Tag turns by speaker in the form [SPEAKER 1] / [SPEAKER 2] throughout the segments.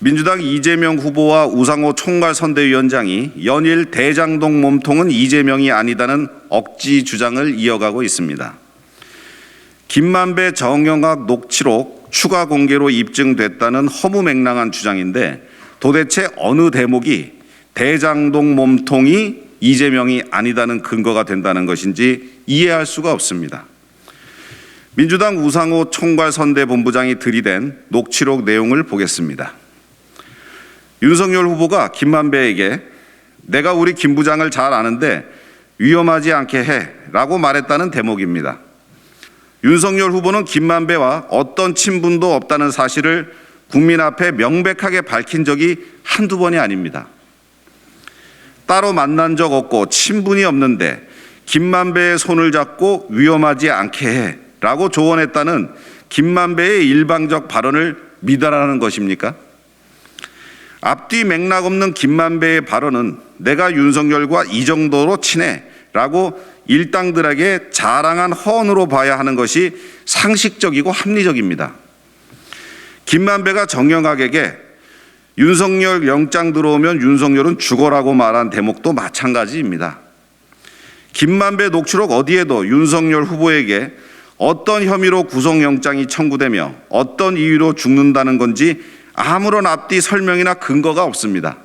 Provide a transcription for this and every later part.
[SPEAKER 1] 민주당 이재명 후보와 우상호 총괄선대위원장이 연일 대장동 몸통은 이재명이 아니다는 억지 주장을 이어가고 있습니다. 김만배 정영학 녹취록 추가 공개로 입증됐다는 허무맹랑한 주장인데 도대체 어느 대목이 대장동 몸통이 이재명이 아니다는 근거가 된다는 것인지 이해할 수가 없습니다. 민주당 우상호 총괄선대본부장이 들이댄 녹취록 내용을 보겠습니다. 윤석열 후보가 김만배에게 내가 우리 김 부장을 잘 아는데 위험하지 않게 해 라고 말했다는 대목입니다. 윤석열 후보는 김만배와 어떤 친분도 없다는 사실을 국민 앞에 명백하게 밝힌 적이 한두 번이 아닙니다. 따로 만난 적 없고 친분이 없는데 김만배의 손을 잡고 위험하지 않게 해 라고 조언했다는 김만배의 일방적 발언을 믿으라는 것입니까? 앞뒤 맥락 없는 김만배의 발언은 내가 윤석열과 이 정도로 친해 라고 일당들에게 자랑한 허언으로 봐야 하는 것이 상식적이고 합리적입니다. 김만배가 정영학에게 윤석열 영장 들어오면 윤석열은 죽어라고 말한 대목도 마찬가지입니다. 김만배 녹취록 어디에도 윤석열 후보에게 어떤 혐의로 구속영장이 청구되며 어떤 이유로 죽는다는 건지 아무런 앞뒤 설명이나 근거가 없습니다.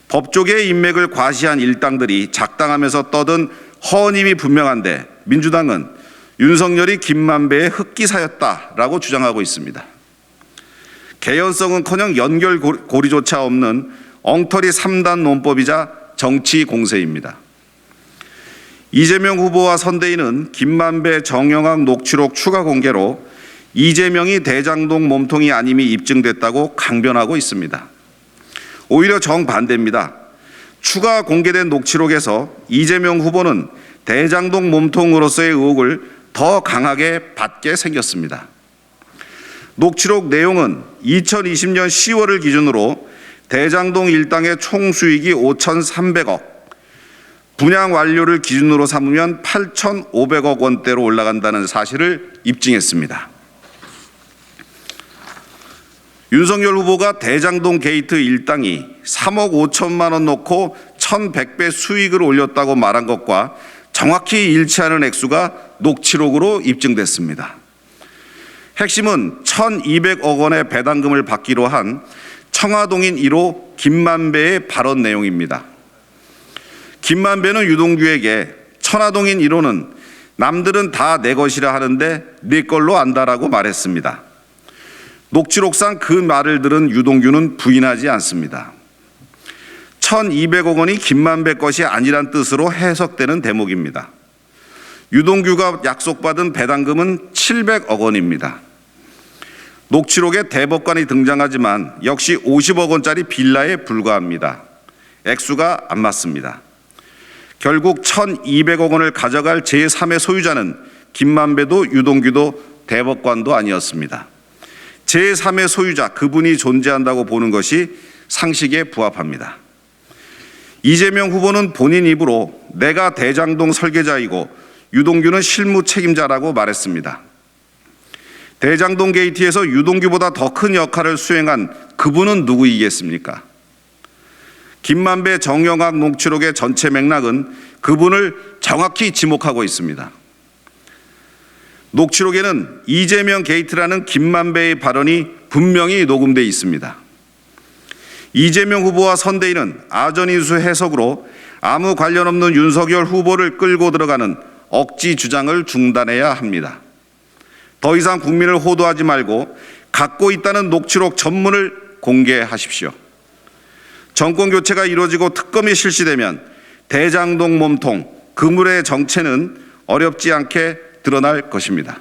[SPEAKER 1] 법조계의 인맥을 과시한 일당들이 작당하면서 떠든 허언임이 분명한데 민주당은 윤석열이 김만배의 흑기사였다라고 주장하고 있습니다. 개연성은커녕 연결고리조차 없는 엉터리 3단 논법이자 정치 공세입니다. 이재명 후보와 선대위는 김만배 정영학 녹취록 추가 공개로 이재명이 대장동 몸통이 아님이 입증됐다고 강변하고 있습니다. 오히려 정반대입니다. 추가 공개된 녹취록에서 이재명 후보는 대장동 몸통으로서의 의혹을 더 강하게 받게 생겼습니다. 녹취록 내용은 2020년 10월을 기준으로 대장동 일당의 총 수익이 5,300억, 분양 완료를 기준으로 삼으면 8,500억 원대로 올라간다는 사실을 입증했습니다. 윤석열 후보가 대장동 게이트 일당이 3억 5천만 원 놓고 1,100배 수익을 올렸다고 말한 것과 정확히 일치하는 액수가 녹취록으로 입증됐습니다. 핵심은 1,200억 원의 배당금을 받기로 한 청화동인 1호 김만배의 발언 내용입니다. 김만배는 유동규에게 천화동인 1호는 남들은 다 내 것이라 하는데 네 걸로 안다라고 말했습니다. 녹취록상 그 말을 들은 유동규는 부인하지 않습니다. 1,200억 원이 김만배 것이 아니란 뜻으로 해석되는 대목입니다. 유동규가 약속받은 배당금은 700억 원입니다. 녹취록에 대법관이 등장하지만 역시 50억 원짜리 빌라에 불과합니다. 액수가 안 맞습니다. 결국 1,200억 원을 가져갈 제3의 소유자는 김만배도 유동규도 대법관도 아니었습니다. 제3의 소유자 그분이 존재한다고 보는 것이 상식에 부합합니다. 이재명 후보는 본인 입으로 내가 대장동 설계자이고 유동규는 실무 책임자라고 말했습니다. 대장동 게이트에서 유동규보다 더 큰 역할을 수행한 그분은 누구이겠습니까? 김만배 정영학 녹취록의 전체 맥락은 그분을 정확히 지목하고 있습니다. 녹취록에는 이재명 게이트라는 김만배의 발언이 분명히 녹음되어 있습니다. 이재명 후보와 선대위는 아전인수 해석으로 아무 관련 없는 윤석열 후보를 끌고 들어가는 억지 주장을 중단해야 합니다. 더 이상 국민을 호도하지 말고 갖고 있다는 녹취록 전문을 공개하십시오. 정권 교체가 이루어지고 특검이 실시되면 대장동 몸통, 그물의 정체는 어렵지 않게 드러날 것입니다.